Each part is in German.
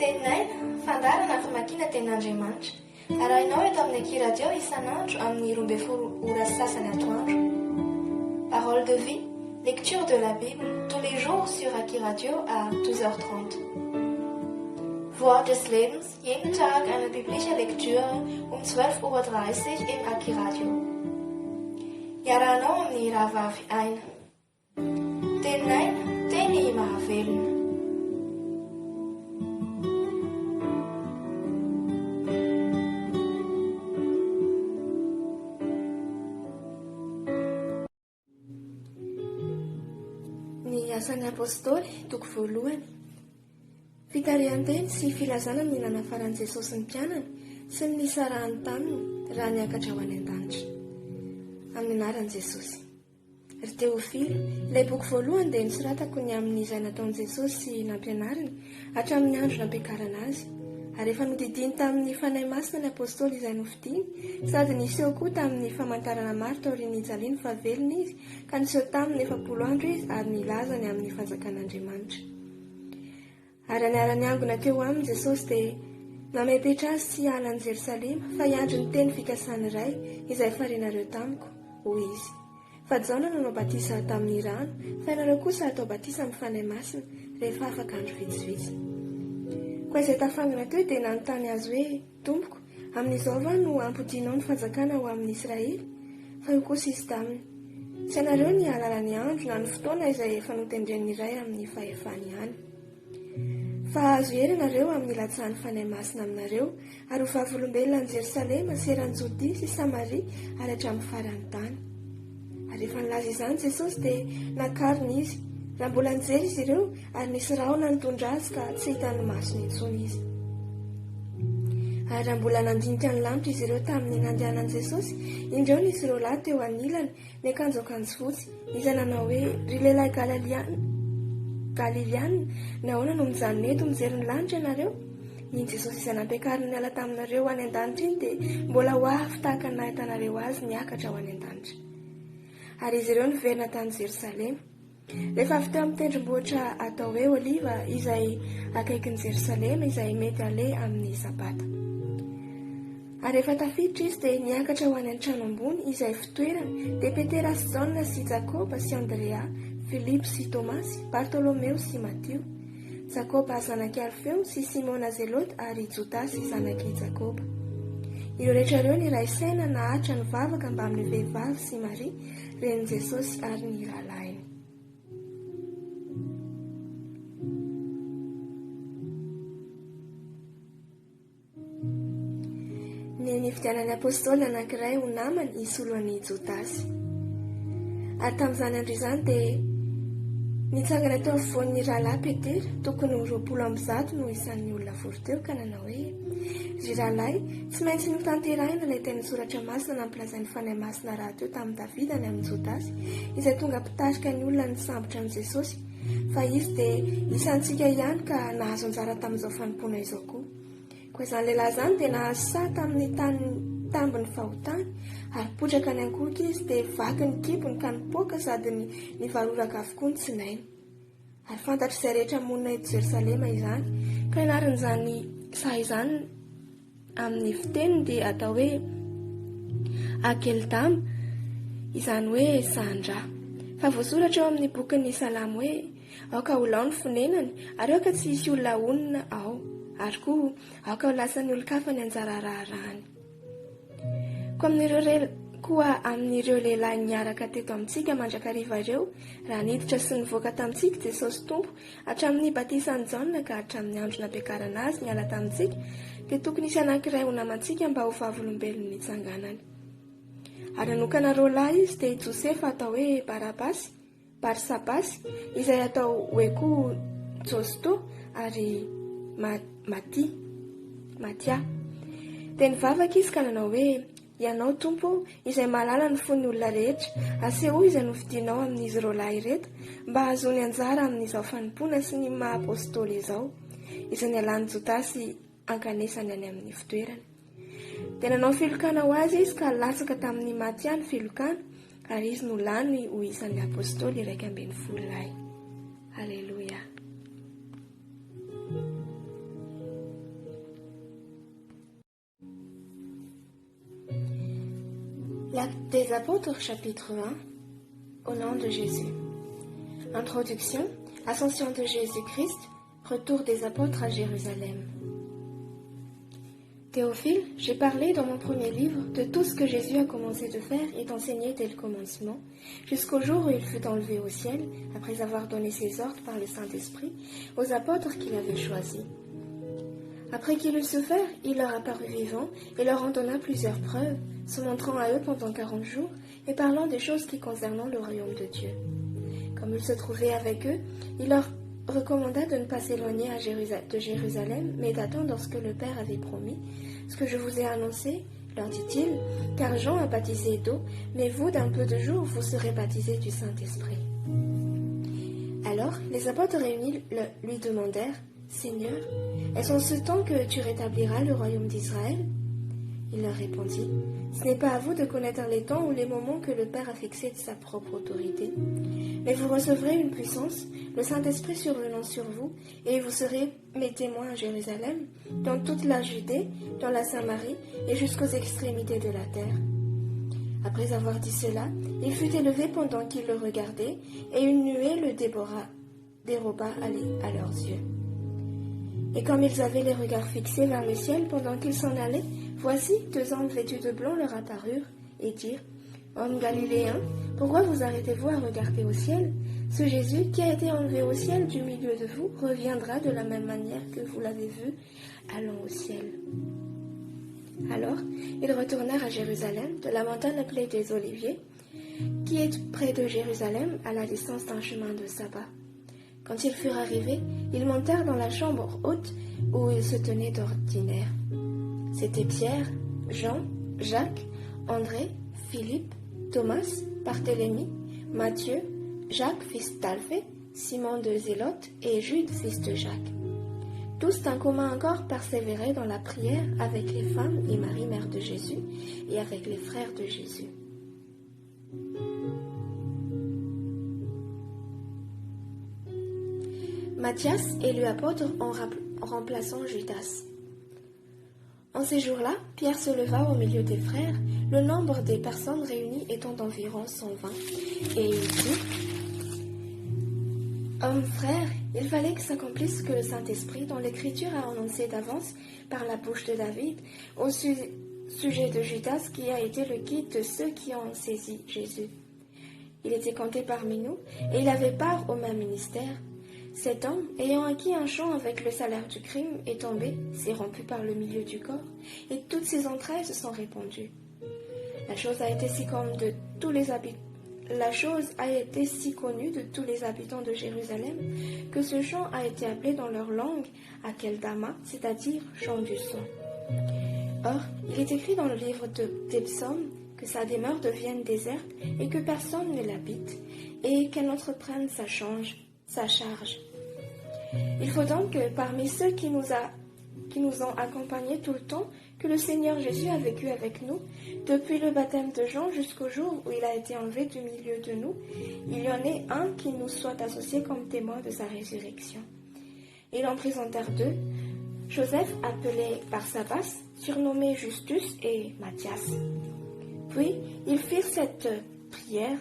Tenin'aina, fandarana famakiana tenin'Andriamanitra. Arahinao eto amin'ny Akiradio isan'andro amin'ny 12 ora sasany atoandro. Parole de vie, lecture de la Bible, tous les jours sur Akiradio à 12h30. Wort des Lebens, jeden Tag eine biblische Lektüre um 12:30 Uhr im Akiradio. Iarahanao amin'ny rahavavy aina. Tenin'aina, teny mahavelona. Ny asan'ny apôstôly, toko voalohany. Fitarihan-teny sy filazana ny nanafaran'i Jesosy ny mpianany sy ny nisarahany taminy raha niakatra ho any an-danitra. Amin'ny anaran'i Jesosy. Ry Teofily, ilay boky voalohany dia nisoratako ny amin'izay nataon'i Jesosy sy nampianariny hatramin'ny andro nampiakarana azy. Ary efa nodidiny tamin'ny fanahy masina ny apôstôly izay nofidiny, sady niseho koa tamin'ny famantarana maro tao aorian'ny Ijaliany fa velona izy, ka niseho tamin'ny 70 andro izy ary nilazany amin'ny fanjakan'Andriamanitra. Ary aniarany angona teo aminy Jesosy dia namepetra azy sy halan'i Jerosalema fa hiandry ny teny fikasany iray izay farenareo tamiko, hoy izy. Fa Jaona nanao batisa tamin'ny rano, fa ianareo kosa atao batisa amin'ny fanahy masina rehefa afaka andro vitsivitsy. Koa izay tafangana teo dia nanontany azy hoe, Tompoko, amin'izao va no ampodianao ny fanjakana ho amin'ny Israely? Fa io kosa izy taminy. Tsy ianareo ny ahalala ny andro na ny fotoana izay efa notendren'ny iray amin'ny fahefany ihany. Fa azo hery ianareo amin'ny latsahan'ny fanahy masina aminareo, ary ho vavolombelona ny Jerosalema, seran'ny Jodia sy Samaria ary hatramin'ny farany tany. Ary efa nilaza izany Jesosy dia nakariny izy. Raha mbola nijery izy ireo ary nisy rahona nitondra azy ka tsy hitan'ny masony intsony izy. Ary raha mbola nandinika ny lanitra izy ireo tamin'ny nandehanan'i Jesosy, indreo nisy ireo lahy teo anilany miakanjo akanjo fotsy, izay nanao hoe, ry lehilahy Galiliana, nahoana no mijanona eto mijery ny lanitra ianareo? Iny Jesosy izay nampiakariny niala taminareo any an-danitra iny dia mbola ho afy tahaka ny nahitanareo azy niakatra ho any an-danitra. Ary izy ireo niverina tany Jerosalema. Rehefa avy teo amin'ny tendrombohitra atao hoe Oliva izay akaikin'i Jerosalema izay mety aleha amin'ny sabata. Ary rehefa tafiditra izy dia niakatra ho any an-trano ambony izay fitoerany dia Petera sy Jaona sy Jakoba sy Andrea, Filipo sy Tomasy, Bartolomeo sy Matio, Jakoba zanaky Alfeo sy Simona Zelote ary Jodasy zanaky Jakoba. Ireo rehetra ireo niray saina nahatra ny vavaka mba amin'ny vehivavy sy Maria, renin'i Jesosy ary ny rahalahiny. Ny nifidianan'ny apôstôly anankiray ho namany isolo an'i Jodasy. Ary tamin'izany andro izany dia nitsangana teo afovoan'ny rahalahy Petera, tokony 20 no isan'ny olona vory teo, ka nanao hoe, ry rahalahy, tsy maintsy notanterahina ilay teny soratra masina nampilazain'ny fanahy masina raha teo tamin'ny Davida ny amin'ny Jodasy, izay tonga mpitarika ny olona nisambotra amin'ny Jesosy, fa izy dia isantsika ihany ka nahazo anjara tamin'izao fanompoana izao koa. Koa izany lehilahy izany dia nahazo saha tamin'ny tambiny fahotany, ary potraka ny ankohoka izy dia vaky ny kibony ka nipoaka sady nivaroraka avokoa ny tsinainy. Ary fantatr' izay rehetra monina eto Jerosalema izany, ka inaran'izany saha izany amin'ny fiteniny dia atao hoe Akeldama, izany hoe sahan-drà. Fa voasoratra eo amin'ny bokin'ny Salamo hoe, aoka ho lao ny fonenany, ary aoka tsy hisy olona onona ao, ary koa aoka ho lasan'ny olon-kafa ny anjara raharahany. Koa amin'ireo lehilahy niaraka teto amintsika mandrakariva ireo, raha niditra sy nivoaka tamintsika Jesosy Tompo hatramin'ny batisan'i Jaona ka hatramin'ny andro nampiakarana azy niala tamintsika, dia tokony isy anankiray ho namantsika mba ho vavolombelon'ny nitsanganany. Ary nanokana roa lahy izy dia Josefa atao hoe Barsabasy, izay atao hoe koa Josto ary Matia. Dia nivavaka izy ka nanao hoe, ianao Tompo izay mahalala ny fon'ny olona rehetra, aseho izay nofidinao amin'izy ireo lahy ireto mba hazony anjara amin'izao fanompoana sy ny maha-apôstôly izao, izay nialan'ny Jodasy ankanesany any amin'ny fitoerany. Dia nanao filokana ho azy izy ka lasaka tamin'ny Matia ny filokana, ary izy no lany ho isan'ny apôstôly 12 lahy. Alleluia. Des Apôtres, chapitre 1, au nom de Jésus. Introduction, Ascension de Jésus-Christ, retour des apôtres à Jérusalem. Théophile, j'ai parlé dans mon premier livre de tout ce que Jésus a commencé de faire et d'enseigner dès le commencement, jusqu'au jour où il fut enlevé au ciel, après avoir donné ses ordres par le Saint-Esprit aux apôtres qu'il avait choisis. Après qu'il eut souffert, il leur apparut vivant et leur en donna plusieurs preuves, se montrant à eux pendant 40 jours et parlant des choses qui concernant le royaume de Dieu. Comme il se trouvait avec eux, il leur recommanda de ne pas s'éloigner de Jérusalem, mais d'attendre ce que le Père avait promis. Ce que je vous ai annoncé, leur dit-il, car Jean a baptisé d'eau, mais vous, d'un peu de jours, vous serez baptisés du Saint-Esprit. Alors, les apôtres réunis lui demandèrent, Seigneur, est-ce en ce temps que tu rétabliras le royaume d'Israël? Il leur répondit, ce n'est pas à vous de connaître les temps ou les moments que le Père a fixés de sa propre autorité. Mais vous recevrez une puissance, le Saint-Esprit survenant sur vous, et vous serez mes témoins à Jérusalem, dans toute la Judée, dans la Samarie et jusqu'aux extrémités de la terre. Après avoir dit cela, il fut élevé pendant qu'ils le regardaient, et une nuée le déroba à leurs yeux. Et comme ils avaient les regards fixés vers le ciel pendant qu'ils s'en allaient, voici 2 hommes vêtus de blanc leur apparurent et dirent, Hommes galiléens, pourquoi vous arrêtez-vous à regarder au ciel? Ce Jésus qui a été enlevé au ciel du milieu de vous reviendra de la même manière que vous l'avez vu allant au ciel. Alors, ils retournèrent à Jérusalem, de la montagne appelée des Oliviers, qui est près de Jérusalem, à la distance d'un chemin de sabbat. Quand ils furent arrivés, ils montèrent dans la chambre haute où ils se tenaient d'ordinaire. C'étaient Pierre, Jean, Jacques, André, Philippe, Thomas, Barthélemy, Matthieu, Jacques fils d'Alphée, Simon de Zélote et Jude fils de Jacques. Tous d'un commun accord persévéraient dans la prière avec les femmes et Marie mère de Jésus et avec les frères de Jésus. Matthias élu apôtre en remplaçant Judas. En ces jours-là, Pierre se leva au milieu des frères, le nombre des personnes réunies étant d'environ 120, et il dit, Hommes frères, il fallait que s'accomplisse ce que le Saint-Esprit, dont l'Écriture a annoncé d'avance par la bouche de David, au sujet de Judas qui a été le guide de ceux qui ont saisi Jésus. Il était compté parmi nous, et il avait part au même ministère. Cet homme, ayant acquis un champ avec le salaire du crime, est tombé, s'est rompu par le milieu du corps, et toutes ses entrailles se sont répandues. La chose a été si connue de tous les habitants de Jérusalem que ce champ a été appelé dans leur langue Akeldama, c'est-à-dire champ du sang. Or, il est écrit dans le livre des psaumes que sa demeure devienne déserte et que personne ne l'habite, et qu'elle entreprenne sa charge. Il faut donc que parmi ceux qui nous ont accompagnés tout le temps, que le Seigneur Jésus a vécu avec nous, depuis le baptême de Jean jusqu'au jour où il a été enlevé du milieu de nous, il y en ait un qui nous soit associé comme témoin de sa résurrection. Ils en présentèrent 2, Joseph appelé Barsabas, surnommé Justus, et Matthias. Puis ils firent cette prière,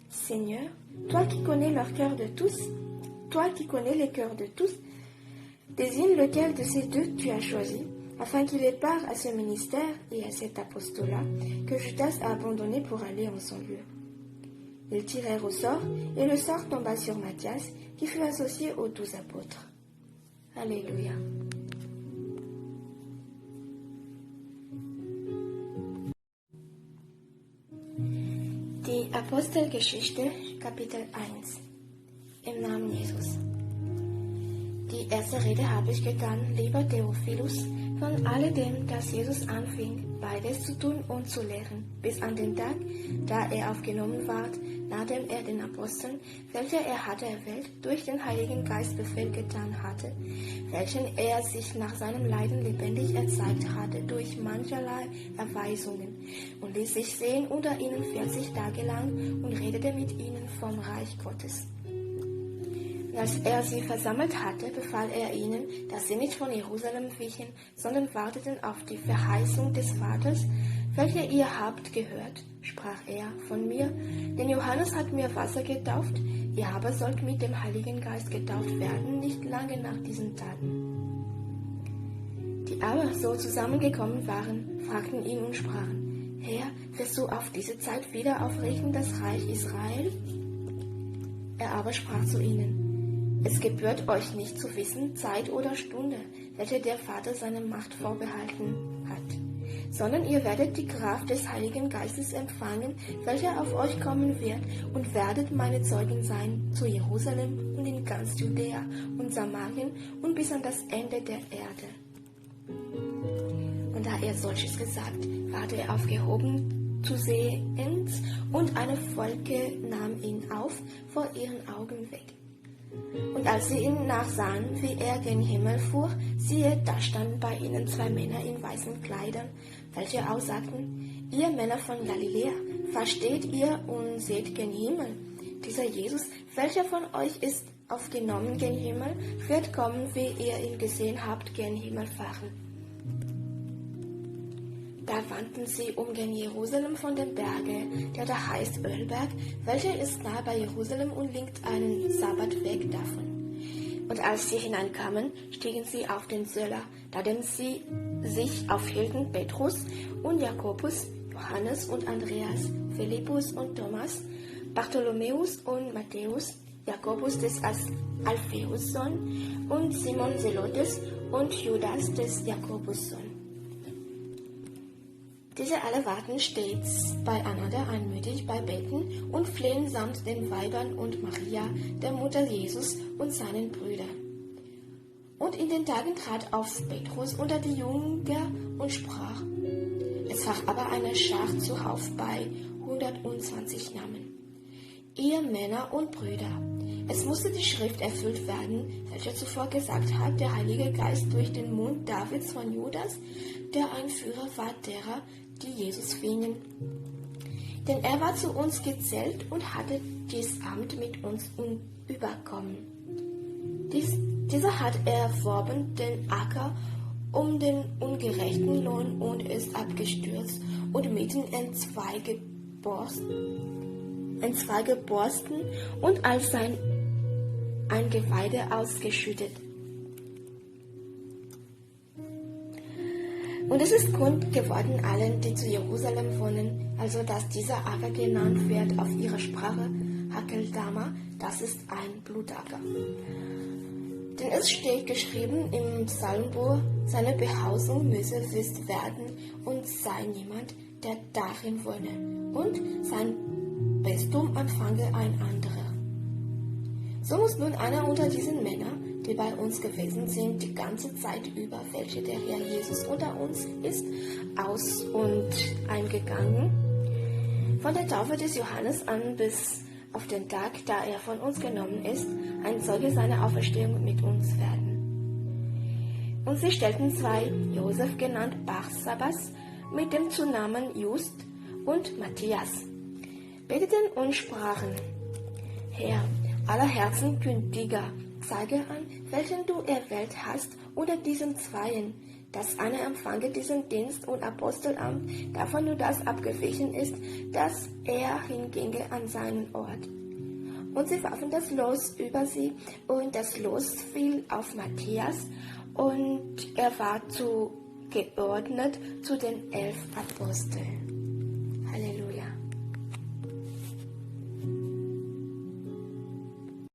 Seigneur, toi qui connais leur cœur de tous, toi qui connais les cœurs de tous, désigne lequel de ces 2 tu as choisi, afin qu'il ait part à ce ministère et à cet apostolat que Judas a abandonné pour aller en son lieu. Ils tirèrent au sort, et le sort tomba sur Matthias, qui fut associé aux 12 apôtres. Alléluia. Die Apostelgeschichte, Kapitel 1. Im Namen Jesus. Die erste Rede habe ich getan, lieber Theophilus, von alledem, das Jesus anfing, beides zu tun und zu lehren, bis an den Tag, da er aufgenommen ward, nachdem er den Aposteln, welche er hatte erwählt, durch den Heiligen Geist Befehl getan hatte, welchen er sich nach seinem Leiden lebendig erzeigt hatte, durch mancherlei Erweisungen, und ließ sich sehen unter ihnen 40 Tage lang und redete mit ihnen vom Reich Gottes. Als er sie versammelt hatte, befahl er ihnen, dass sie nicht von Jerusalem wichen, sondern warteten auf die Verheißung des Vaters, welche ihr habt gehört, sprach er von mir, denn Johannes hat mir Wasser getauft, ihr aber sollt mit dem Heiligen Geist getauft werden, nicht lange nach diesen Tagen. Die aber so zusammengekommen waren, fragten ihn und sprachen, Herr, wirst du auf diese Zeit wieder aufrichten das Reich Israel? Er aber sprach zu ihnen, es gebührt euch nicht zu wissen, Zeit oder Stunde, welche der Vater seiner Macht vorbehalten hat, sondern ihr werdet die Kraft des Heiligen Geistes empfangen, welcher auf euch kommen wird, und werdet meine Zeugen sein zu Jerusalem und in ganz Judäa und Samarien und bis an das Ende der Erde. Und da er solches gesagt, ward er aufgehoben zusehends, und eine Wolke nahm ihn auf vor ihren Augen weg. Und als sie ihn nachsahen, wie er gen Himmel fuhr, siehe, da standen bei ihnen 2 Männer in weißen Kleidern, welche aussagten, ihr Männer von Galiläa, versteht ihr und seht gen Himmel? Dieser Jesus, welcher von euch ist aufgenommen gen Himmel, wird kommen, wie ihr ihn gesehen habt, gen Himmel fahren. Da wandten sie um gen Jerusalem von dem Berge, der da heißt Ölberg, welcher ist nahe bei Jerusalem und liegt einen Sabbatweg davon. Und als sie hineinkamen, stiegen sie auf den Söller, dadem sie sich aufhielten Petrus und Jakobus, Johannes und Andreas, Philippus und Thomas, Bartholomäus und Matthäus, Jakobus des Alpheus Sohn und Simon Zelotes und Judas des Jakobus Sohn. Diese alle warten stets beieinander einmütig bei Betten und flehen samt den Weibern und Maria, der Mutter Jesus und seinen Brüdern. Und in den Tagen trat auf Petrus unter die Jünger und sprach, es war aber eine Schar zuhauf bei 120 Namen. Ihr Männer und Brüder, es musste die Schrift erfüllt werden, welche zuvor gesagt hat, der Heilige Geist durch den Mund Davids von Judas, der ein Führer war derer, die Jesus fingen. Denn er war zu uns gezählt und hatte dies Amt mit uns überkommen. Dieser hat erworben den Acker um den ungerechten Lohn und ist abgestürzt und mitten entzwei geborsten und als sein Eingeweide ausgeschüttet. Und es ist kund geworden allen, die zu Jerusalem wohnen, also dass dieser Acker genannt wird auf ihrer Sprache Hakeldama, das ist ein Blutacker. Denn es steht geschrieben im Psalmbuch, seine Behausung müsse wüst werden und sei niemand, der darin wohne, und sein Bistum empfange ein anderer. So muss nun einer unter diesen Männern, die bei uns gewesen sind, die ganze Zeit über, welche der Herr Jesus unter uns ist, aus- und eingegangen, von der Taufe des Johannes an bis auf den Tag, da er von uns genommen ist, ein Zeuge seiner Auferstehung mit uns werden. Und sie stellten 2, Josef genannt Barsabas, mit dem Zunamen Just und Matthias, beteten und sprachen, Herr, aller Herzen Kündiger, zeige an, welchen du erwählt hast unter diesen Zweien, dass einer empfange diesen Dienst und Apostelamt, davon nur das abgewichen ist, dass er hinginge an seinen Ort. Und sie warfen das Los über sie, und das Los fiel auf Matthias, und er war zugeordnet zu den 11 Aposteln. Halleluja.